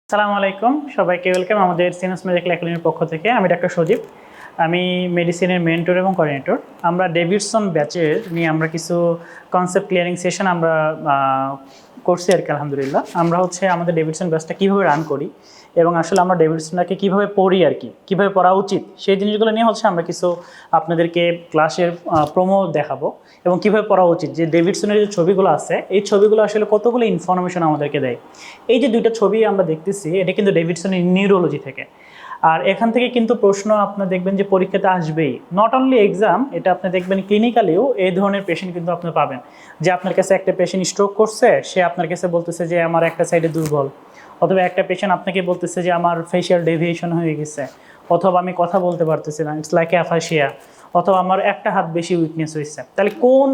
আসসালামু আলাইকুম সবাইকে ওয়েলকাম আমাদের সিনাস মেডিকেল একাডেমির পক্ষ থেকে। আমি ডাক্তার সজীব, আমি মেডিসিনের মেন্টর এবং কোঅর্ডিনেটর। আমরা ডেভিডসন ব্যাচের নিয়ে আমরা কিছু কনসেপ্ট ক্লিয়ারিং সেশন আমরা করছি আর কি। আলহামদুলিল্লাহ আমরা আমাদের ডেভিডসন ব্যাচটা কীভাবে রান করি এবং আসলে আমরা ডেভিডসনটাকে কীভাবে পড়ি আর কি, কীভাবে পড়া উচিত সেই জিনিসগুলো নিয়ে আমরা কিছু আপনাদেরকে ক্লাসের প্রোমো দেখাবো এবং কীভাবে পড়া উচিত। যে ডেভিডসনের যে ছবিগুলো আছে এই ছবিগুলো আসলে কতগুলো ইনফরমেশন আমাদেরকে দেয়। এই যে দুইটা ছবি আমরা দেখতেছি এটা কিন্তু ডেভিডসনের নিউরোলজি থেকে। আর এখান থেকে কিন্তু প্রশ্ন আপনার দেখবেন যে পরীক্ষাতে আসবেই, নট অনলি এক্সাম, এটা আপনি দেখবেন ক্লিনিক্যালিও এই ধরনের পেশেন্ট কিন্তু আপনি পাবেন। যে আপনার কাছে একটা পেশেন্ট স্ট্রোক করছে, সে আপনার কাছে বলতেছে যে আমার একটা সাইডে দুর্বল, অথবা একটা পেশেন্ট আপনাকে বলতেছে যে আমার ফেশিয়াল ডেভিয়েশন হয়ে গেছে, অথবা আমি কথা বলতে পারতেছি না, ইটস লাইক অ্যাফাসিয়া, অথবা আমার একটা হাত বেশি উইকনেস হয়েছে। তাহলে কোন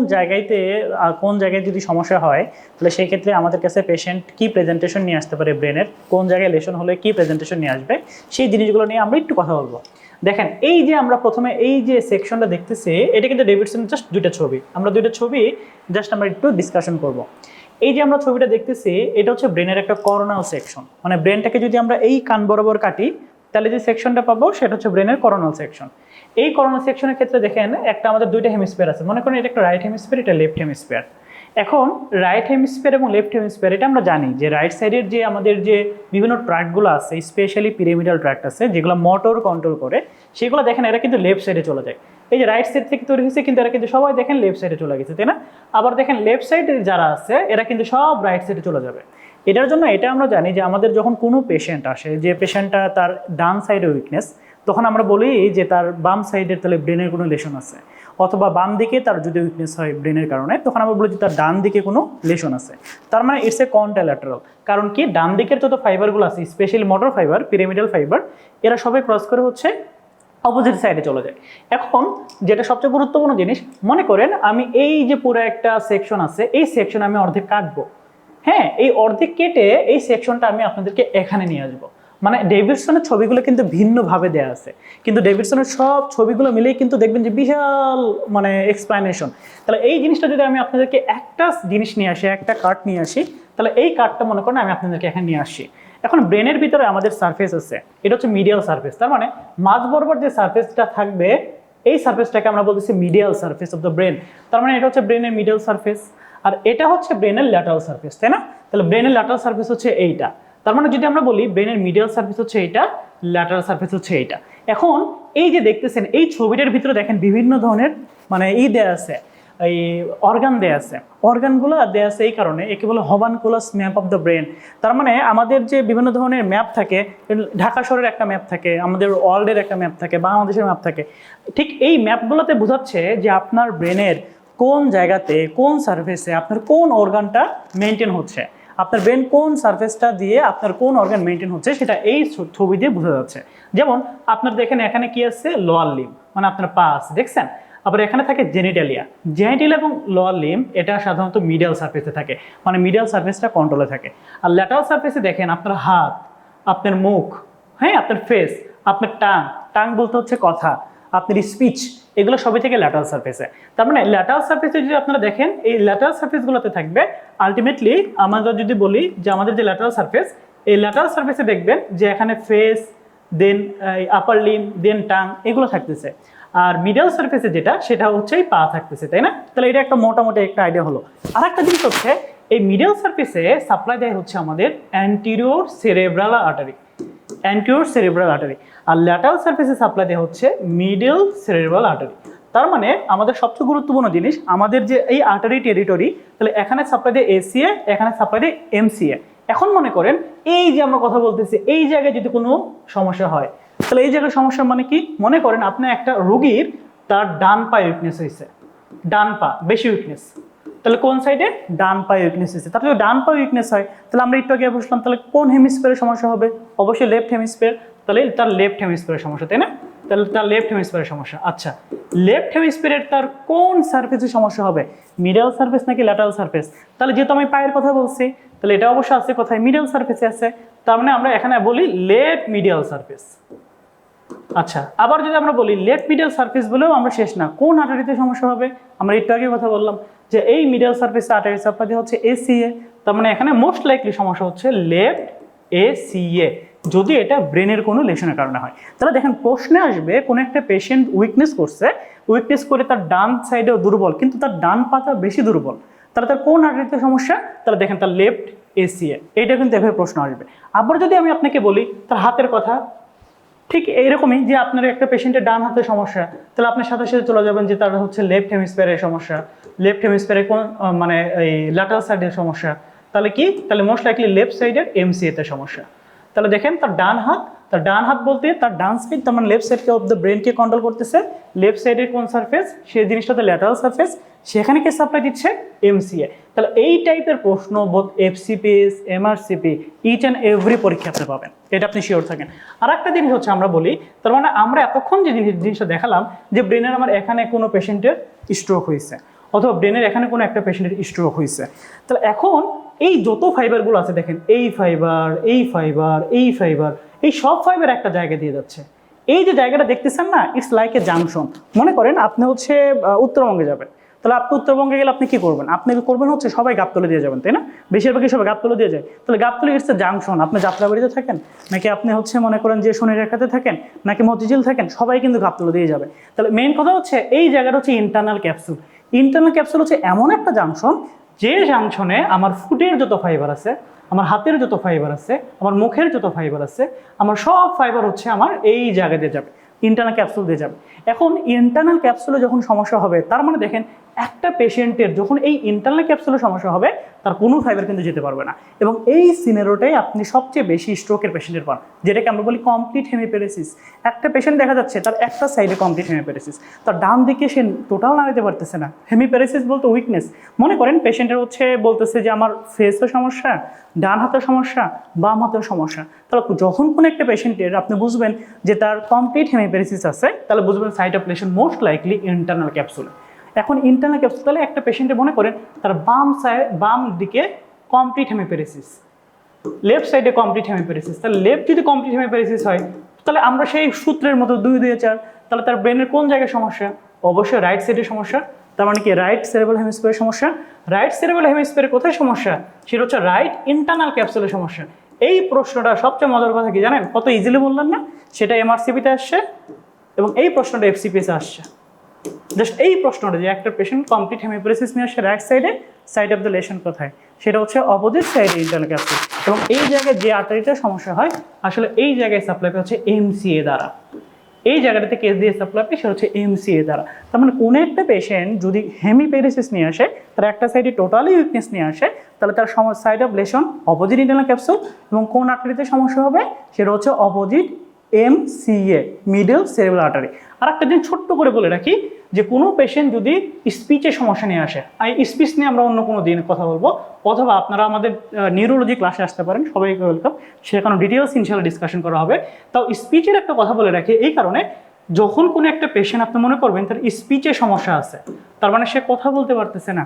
জায়গায় যদি সমস্যা হয় তাহলে সেই ক্ষেত্রে আমাদের কাছে পেশেন্ট কী প্রেজেন্টেশন নিয়ে আসতে পারে, ব্রেনের কোন জায়গায় লেশন হলে কী প্রেজেন্টেশন নিয়ে আসবে, সেই জিনিসগুলো নিয়ে আমরা একটু কথা বলবো। দেখেন এই যে আমরা প্রথমে এই যে সেকশনটা দেখতেছি এটা কিন্তু ডেভিডসন জাস্ট দুইটা ছবি, আমরা একটু ডিসকাশন করব। এই যে আমরা ছবিটা দেখতেছি এটা হচ্ছে ব্রেনের একটা করোনাল সেকশন, মানে ব্রেনটাকে যদি আমরা এই কান বরাবর কাটি তাহলে যে সেকশনটা পাবো সেটা হচ্ছে ব্রেনের করোনাল সেকশন। এই করোনাল সেকশনের ক্ষেত্রে দেখেন একটা আমাদের দুইটা হেমিস্ফিয়ার আছে, মনে করেন এটা একটা রাইট হেমিস্ফিয়ার, এটা লেফট হেমিস্ফিয়ার। এখন রাইট হেমিস্ফিয়ার এবং লেফট হেমিস্ফিয়ার এটা আমরা জানি যে রাইট সাইডের যে আমাদের যে বিভিন্ন ট্র্যাক্টগুলো আছে, স্পেশালি পিরামিডাল ট্র্যাক্ট আছে যেগুলো মোটর কন্ট্রোল করে, সেগুলো দেখেন এরা কিন্তু লেফট সাইডে চলে যায়। এই যে রাইট সাইড থেকে তৈরি হয়েছে কিন্তু এরা কিন্তু সবাই দেখেন লেফট সাইডে চলে গেছে, তাই না? আবার দেখেন লেফট সাইডে যারা আছে এরা কিন্তু সব রাইট সাইডে চলে যাবে। এটার জন্য এটা আমরা জানি যে আমাদের যখন কোনো পেশেন্ট আসে, যে পেশেন্টটা তার ডান সাইডে উইকনেস, তখন আমরা বলি যে তার বাম সাইডের তাহলে ব্রেনের কোনো লেশন আছে, অথবা বাম দিকে তার যদি উইকনেস হয় ব্রেনের কারণে তখন আমরা বলি যে তার ডান দিকে কোনো লেশন আছে। তার মানে ইটস এ কন্ট্রাল্যাটারাল। কারণ কি, ডান দিকের যত ফাইবারগুলো আছে specially motor fibre, pyramidal fibre, এরা সবাই ক্রস করে অপোজিট সাইডে চলে যায়। এখন যেটা সবচেয়ে গুরুত্বপূর্ণ জিনিস, মনে করেন আমি এই যে পুরো একটা সেকশন আছে এই সেকশন আমি অর্ধেক কাটবো। হ্যাঁ, এই অর্ধেক কেটে এই সেকশনটা আমি আপনাদেরকে এখানে নিয়ে আসবো। মানে ডেভিডসনের ছবিগুলো কিন্তু ভিন্নভাবে দেওয়া আছে, কিন্তু ডেভিডসনের সব ছবিগুলো মিলেই কিন্তু দেখবেন যে বিশাল মানে এক্সপ্লেনেশন। তাহলে এই জিনিসটা যদি আমি আপনাদেরকে একটা জিনিস নিয়ে আসি, একটা কার্ড নিয়ে আসি, তাহলে এই কার্ডটা মনে করেন আমি আপনাদেরকে এখানে নিয়ে আসি। এখন ব্রেনের ভিতরে আমাদের সারফেস আছে, এটা হচ্ছে মিডিয়াল সারফেস। তার মানে মাঝ বরাবর যে সারফেসটা থাকবে এই সারফেসটাকে আমরা বলতেছি medial surface of the brain. তার মানে এটা হচ্ছে ব্রেনের মিডিয়াল সারফেস, আর এটা হচ্ছে ব্রেনের ল্যাটারাল সারফেস, তাই না? তাহলে ব্রেনের ল্যাটারাল সারফেস হচ্ছে এইটা। তার মানে যদি আমরা বলি ব্রেনের মিডিয়াল সারফেস হচ্ছে এইটা, ল্যাটারাল সারফেস হচ্ছে এইটা। এখন এই যে দেখতেছেন এই ছবিটার ভিতরে দেখেন বিভিন্ন ধরনের মানে দেয়া আছে, এই অর্গান দেয়া আছে। অর্গানগুলো দেয়া আছে এই কারণে, একে বলে হবানকুলাস ম্যাপ অফ দ্য ব্রেন। তার মানে আমাদের যে বিভিন্ন ধরনের ম্যাপ থাকে, ঢাকা শহরের একটা ম্যাপ থাকে, আমাদের ওয়ার্ল্ডের একটা ম্যাপ থাকে, বাংলাদেশের ম্যাপ থাকে, ঠিক এই ম্যাপগুলোতে বোঝাচ্ছে যে আপনার ব্রেনের কোন জায়গাতে কোন সারফেসে আপনার কোন অর্গানটা মেনটেন হচ্ছে, আপনার ব্রেন কোন সারফেসটা দিয়ে আপনার কোন অর্গান মেনটেন হচ্ছে সেটা এই ছবি দিয়ে বোঝা যাচ্ছে। যেমন আপনার দেখেন এখানে কি আছে, লোয়ার লিম্ব, মানে আপনার পা আছে, দেখছেন? আবার এখানে থাকে জেনিটালিয়া। জেনিটালিয়া এবং লোয়ার লিম্ব এটা সাধারণত মিডিয়াল সারফেসে থাকে, মানে মিডিয়াল সারফেসটা কন্ট্রোলে থাকে। আর ল্যাটারাল সারফেসে দেখেন আপনার হাত, আপনার মুখ, হ্যাঁ, আপনার ফেস, আপনার টাং বলতে হচ্ছে কথা, আপনার স্পিচ, এগুলো সবই থেকে ল্যাটারাল সারফেসে। তার মানে ল্যাটারাল সারফেসে যদি আপনারা দেখেন এই ল্যাটারাল সারফেসগুলোতে থাকবে আলটিমেটলি, আমরা যদি বলি যে আমাদের যে ল্যাটারাল সারফেস, এই ল্যাটারাল সারফেসে দেখবেন যে এখানে ফেস, দেন আপার লিম, দেন টাং, এগুলো থাকতেছে। আর মিডিয়াল সারফেসে যেটা সেটা হচ্ছে এই পা থাকতেছে, তাই না? তাহলে এটা একটা মোটামুটি একটা আইডিয়া হলো। আর একটা জিনিস হচ্ছে এই মিডিয়াল সারফেসে সাপ্লাই দেয় হচ্ছে আমাদের anterior cerebral artery, anterior cerebral artery. আর ল্যাটারাল সারফেসে সাপ্লাই দেওয়া হচ্ছে মিডল সেরেব্রাল আর্টারি। তার মানে আমাদের সবচেয়ে গুরুত্বপূর্ণ জিনিস আমাদের যে এই আর্টারি টেরিটরি, তাহলে এখানে সাপ্লাই দেয় এসিএ, এখানে সাপ্লাই দেয় এমসিএ। এখন মনে করেন এই যে আমরা কথা বলতেছি এই জায়গায় যদি কোনো সমস্যা হয়, তাহলে এই জায়গায় সমস্যা মানে কি, মনে করেন আপনি একটা রোগীর তার ডান পায়ে উইকনেস হয়েছে, ডান পা বেশি উইকনেস, তাহলে কোন সাইডে, ডান পায়ে উইকনেস হয়েছে। তাহলে যদি ডান পায়ে উইকনেস হয় তাহলে আমরা একটু আগে বসলাম, তাহলে কোন হেমিস্ফিয়ারের সমস্যা হবে? অবশ্যই লেফট হেমিস্ফিয়ার। তাহলে তার লেফট হেমিস্ফিয়ারের সমস্যা, তাই না? তাহলে তার লেফট হেমিস্ফিয়ারের সমস্যা। আচ্ছা, লেফট হেমিস্ফিয়ারের তার কোন সারফেসের সমস্যা হবে, মিডল সারফেস নাকি ল্যাটারাল সারফেস? তাহলে যেহেতু আমি পায়ের কথা বলছি তাহলে এটা অবশ্যই আছে কোথায়, মিডল সারফেসে আছে। তার মানে আমরা এখানে বলি লেফট মিডিয়াল সারফেস। আচ্ছা, আবার যদি আমরা বলি লেফট মিডিয়াল সারফেস বলেও আমরা শেষ না, কোন আর্টারিতে সমস্যা হবে? আমরা একটু আগে কথা বললাম যে এই মিডিয়াল সারফেসে আর্টারি সাপ্লাই হচ্ছে এসিএ। তার মানে এখানে মোস্ট লাইকলি সমস্যা হচ্ছে লেফট ACA, যদি এটা ব্রেনের কোনো লেশনের কারণে হয়। তাহলে দেখেন প্রশ্নে আসবে কোনো একটা পেশেন্ট উইকনেস করছে, উইকনেস করে তার ডান সাইডেও দুর্বল কিন্তু তার ডান পাতা বেশি দুর্বল, তাহলে তার কোন আর্টারিতে সমস্যা? তাহলে দেখেন তার লেফট ACA, এইটা কিন্তু এভাবে প্রশ্ন আসবে। আবার যদি আমি আপনাকে বলি তার হাতের কথা, ঠিক এইরকমই যে আপনার একটা পেশেন্টের ডান হাতের সমস্যা, তাহলে আপনার সাথে সাথে চলে যাবেন যে তার হচ্ছে লেফট হেমিস্ফিয়ারের সমস্যা, লেফট হেমিস্ফিয়ারে কোন মানে এই ল্যাটারাল সাইডের সমস্যা, তাহলে কি? তাহলে মোস্ট লাইকলি লেফট সাইডের MCA তে সমস্যা। তাহলে দেখেন তার ডান হাত বলতে তার ডান সাইড, তার মানে লেফট সাইডকে অফ দ্য ব্রেনকে কন্ট্রোল করতেছে। লেফট সাইডের কোন সারফেস? সেই জিনিসটাতে ল্যাটারাল সারফেস, সেখানে কে সাপ্লাই দিচ্ছে? MCA। তাহলে এই টাইপের প্রশ্ন বোধ FCPS, MRCP each and every পরীক্ষাতে পাবেন, এটা আপনি শিওর থাকেন। আর একটা জিনিস হচ্ছে আমরা বলি, তার মানে আমরা এতক্ষণ যে জিনিসটা দেখালাম যে ব্রেনের আমার এখানে কোনো পেশেন্টের স্ট্রোক হয়েছে অথবা ব্রেনের এখানে কোনো একটা পেশেন্টের স্ট্রোক হয়েছে, তাহলে এখন এই যত ফাইবারগুলো আছে দেখেন, এই ফাইবার, এই ফাইবার, এই ফাইবার, এই সব ফাইবার একটা জায়গা দিয়ে যাচ্ছে। এই যে জায়গাটা দেখতেছেন না, ইটস লাইক এ জাংশন। মনে করেন আপনি হচ্ছে উত্তরবঙ্গে যাবেন, তাহলে আপনি উত্তরবঙ্গে গেলে আপনি কি করবেন? আপনি করবেন হচ্ছে সবাই গাবতলী দিয়ে যাবেন, তাই না? বেশিরভাগই সবাই গাবতলী দিয়ে যায়। তাহলে গাবতলী ইটস এ জাংশন। আপনি যাত্রাবাড়িতে থাকেন নাকি আপনি হচ্ছে মনে করেন যে শনিরেখাতে থাকেন নাকি মতিঝিল থাকেন, সবাই কিন্তু গাবতলী দিয়ে যাবে। তাহলে মেইন কথা হচ্ছে এই জায়গাটা হচ্ছে ইন্টারনাল ক্যাপসুল। ইন্টারনাল ক্যাপসুল হচ্ছে এমন একটা জাংশন, যে জাংশনে আমার ফুটের যত ফাইবার আছে, আমার হাতের যত ফাইবার আছে, আমার মুখের যত ফাইবার আছে, আমার সব ফাইবার হচ্ছে আমার এই জায়গা দিয়ে যাবে, ইন্টারনাল ক্যাপসুল দিয়ে যাবে। এখন ইন্টারনাল ক্যাপসুলে যখন সমস্যা হবে, তার মানে দেখেন একটা পেশেন্টের যখন এই ইন্টারনাল ক্যাপসুলে সমস্যা হবে তার কোনো ফাইবার কিন্তু যেতে পারবে না। এবং এই সিনারিওটাই আপনি সবচেয়ে বেশি স্ট্রোকের পেশেন্টের পান, যেটাকে আমরা বলি কমপ্লিট হেমিপ্যারেসিস। একটা পেশেন্ট দেখা যাচ্ছে তার একটা সাইডে কমপ্লিট হেমিপ্যারেসিস, তার ডান দিকে সে টোটাল নাড়াতে পারতেছে না। হেমিপ্যারেসিস বলতে উইকনেস। মনে করেন পেশেন্টের হচ্ছে বলতেছে যে আমার ফেসের সমস্যা, ডান হাতের সমস্যা, বাম হাতের সমস্যা। তাহলে যখন কোনো একটা পেশেন্টের আপনি বুঝবেন যে তার কমপ্লিট হেমিপ্যারেসিস আছে, তাহলে বুঝবেন site of lesion most likely internal ক্যাপসুলে। এখন ইন্টারনাল ক্যাপসুল, তাহলে একটা পেশেন্টে মনে করেন তার বাম দিকে কমপ্লিট হেমিপ্যারেসিস, লেফট সাইডে কমপ্লিট হেমিপ্যারেসিস। তাহলে লেফট যদি কমপ্লিট হেমিপ্যারেসিস হয়, তাহলে আমরা সেই সূত্রের মতো 2 2 4, তাহলে তার ব্রেনের কোন জায়গায় সমস্যা? অবশ্যই রাইট সাইডে সমস্যা। তার মানে কি রাইট সেরেব্রাল হেমিস্ফিয়ারের সমস্যা। রাইট সেরেব্রাল হেমিস্ফিয়ারের কোথায় সমস্যা? সেটা হচ্ছে রাইট ইন্টারনাল ক্যাপসুলের সমস্যা। এই প্রশ্নটা সবচেয়ে মজার কথা কি জানেন? কত ইজিলি বললেন না? সেটা MRCP-তে আসছে এবং এই প্রশ্নটা FCPS-এ আসছে। জাস্ট এই প্রশ্নটা যে একটা পেশেন্ট কমপ্লিট হেমিপ্যারেসিস নিয়ে আসছে রাইট সাইডে, সাইড অফ দ্য লেশন কোথায়? সেটা হচ্ছে অপোজিট সাইডে ইন্টারনাল ক্যাপসুল। এবং এই জায়গায় যে আর্টারিটার সমস্যা হয়, আসলে এই জায়গায় সাপ্লাই হচ্ছে MCA দ্বারা। এই জায়গাটাতে কেস দিয়ে সাপ্লাই সেটা হচ্ছে MCA দ্বারা। তার মানে কোনো একটা পেশেন্ট যদি হেমিপ্যারেসিস নিয়ে আসে, তার একটা সাইডে টোটালি উইকনেস নিয়ে আসে, তাহলে তার side of lesion opposite internal capsule এবং কোন আর্টারিতে সমস্যা হবে? সেটা হচ্ছে opposite MCA, middle cerebral artery. আর একটা দিন ছোট্ট করে বলে রাখি যে কোনো পেশেন্ট যদি স্পিচের সমস্যা নিয়ে আসে, এই স্পিচ নিয়ে আমরা অন্য কোনো দিন কথা বলবো, অথবা আপনারা আমাদের নিউরোলজি ক্লাসে আসতে পারেন, সবাইকে ওয়েলকাম, সেখানে ডিটেলস ইনশাআল্লাহ ডিসকাশন করা হবে। তাও স্পিচের একটা কথা বলে রাখি এই কারণে, যখন কোনো একটা পেশেন্ট আপনি মনে করবেন তার স্পিচে সমস্যা আছে, তার মানে সে কথা বলতে পারতেছে না,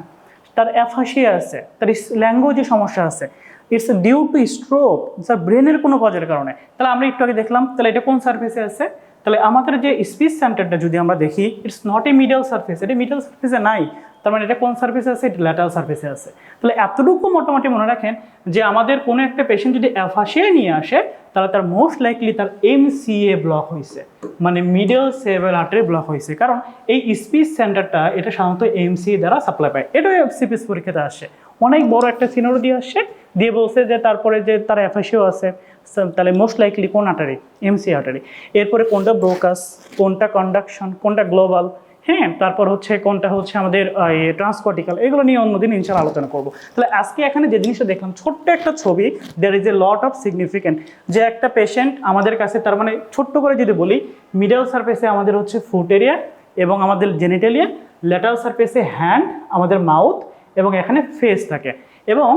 তার অ্যাফাসিয়া আছে, তার ল্যাঙ্গুয়েজে সমস্যা আছে, it's due to stroke, sir ব্রেনের কোনো কজের কারণে। তাহলে আমরা একটু আগে দেখলাম, তাহলে এটা কোন সার্ফেসে আছে? তাহলে আমাদের যে স্পিচ সেন্টারটা যদি আমরা দেখি, it's not a middle surface, এটা মিডল সার্ফেসে নাই। তার মানে এটা কোন সার্ফেসে আছে? এটা ল্যাটারাল সার্ফেসে আছে। তাহলে এতটুকু মোটামুটি মনে রাখেন যে আমাদের কোনো একটা পেশেন্ট যদি অ্যাফাসিয়া নিয়ে আসে, তাহলে তার মোস্ট লাইকলি তার MCA ব্লক হয়েছে, মানে মিডল সেরেব্রাল আর্টারি ব্লক হয়েছে। কারণ এই স্পিচ সেন্টারটা এটা সাধারণত MCA দ্বারা সাপ্লাই পায়। এটাও FCPS পরীক্ষাতে আসে, অনেক বড় একটা সিনারিও দিয়ে আসছে, দিয়ে বলছে যে তারপরে যে তার অ্যাফাসিয়া আছে, তাহলে মোস্ট লাইকলি কোন আর্টারি? MCA artery. এরপরে কোনটা ব্রোকাস, কোনটা কন্ডাকশন, কোনটা গ্লোবাল, হ্যাঁ, তারপর হচ্ছে কোনটা হচ্ছে আমাদের ট্রান্সকর্টিক্যাল, এগুলো নিয়ে অন্যদিন ইনশাআল্লাহ আলোচনা করবো। তাহলে আজকে এখানে যে জিনিসটা দেখলাম, ছোট্ট একটা ছবি, there is a lot of significant. যে একটা পেশেন্ট আমাদের কাছে, তার মানে ছোট্ট করে যদি বলি, মিডল সারফেসে আমাদের হচ্ছে ফুট এরিয়া এবং আমাদের জেনিটালিয়া, ল্যাটারাল সারফেসে হ্যান্ড, আমাদের মাউথ এবং এখানে ফেস থাকে, এবং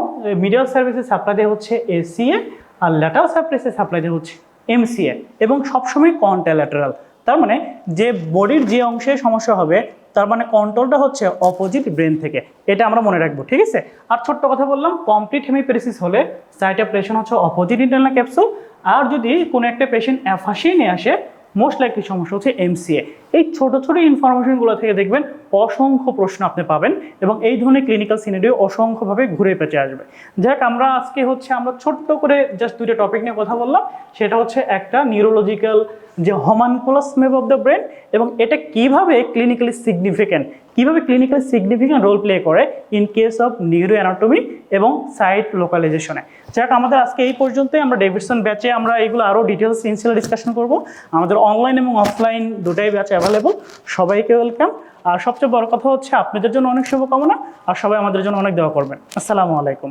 মিডল সারফেসে সাপ্লাই দেওয়া হচ্ছে ACA আর ল্যাটারাল সারফেসে সাপ্লাই দেওয়া হচ্ছে MCA, এবং সবসময় কন্ট্রাল্যাটারাল। তার মানে যে বডির যে অংশে সমস্যা হবে, তার মানে কন্ট্রোলটা হচ্ছে অপোজিট ব্রেন থেকে, এটা আমরা মনে রাখবো, ঠিক আছে? আর ছোট্ট কথা বললাম, কমপ্লিট হেমিপ্যারেসিস হলে সাইট অফ লেশন হচ্ছে অপোজিট ইন্টারনাল ক্যাপসুল, আর যদি কোনো একটা পেশেন্ট অ্যাফাসিয়া নিয়ে আসে, মোস্ট লাইকলি সমস্যা হচ্ছে MCA। এই ছোট ছোট ইনফরমেশনগুলো থেকে দেখবেন অসংখ্য প্রশ্ন আপনি পাবেন এবং এই ধরনের ক্লিনিক্যাল সিনারিও অসংখ্যভাবে ঘুরে পেঁচে আসবে। যাক, আমরা আজকে আমরা ছোট্ট করে জাস্ট দুইটা টপিক নিয়ে কথা বললাম। সেটা হচ্ছে একটা নিউরোলজিক্যাল যে হমানকুলাস ম্যাপ অফ দ্য ব্রেন, এবং এটা কিভাবে ক্লিনিক্যালি সিগনিফিক্যান্ট রোল প্লে করে in case of neuro anatomy এবং সাইট লোকালাইজেশনে। যাক, আমাদের আজকে এই পর্যন্তই। আমরা ডেভিডসন ব্যাচে আমরা এগুলো আরও ডিটেলস ইনশিয়াল ডিসকাশন করব। আমাদের অনলাইন এবং অফলাইন দুটাই ব্যাচ অ্যাভেলেবল। সবাইকে ওয়েলকাম। আর সবচেয়ে বড় কথা হচ্ছে আপনাদের জন্য অনেক শুভকামনা, আর সবাই আমাদের জন্য অনেক দোয়া করবেন। আসসালামু আলাইকুম।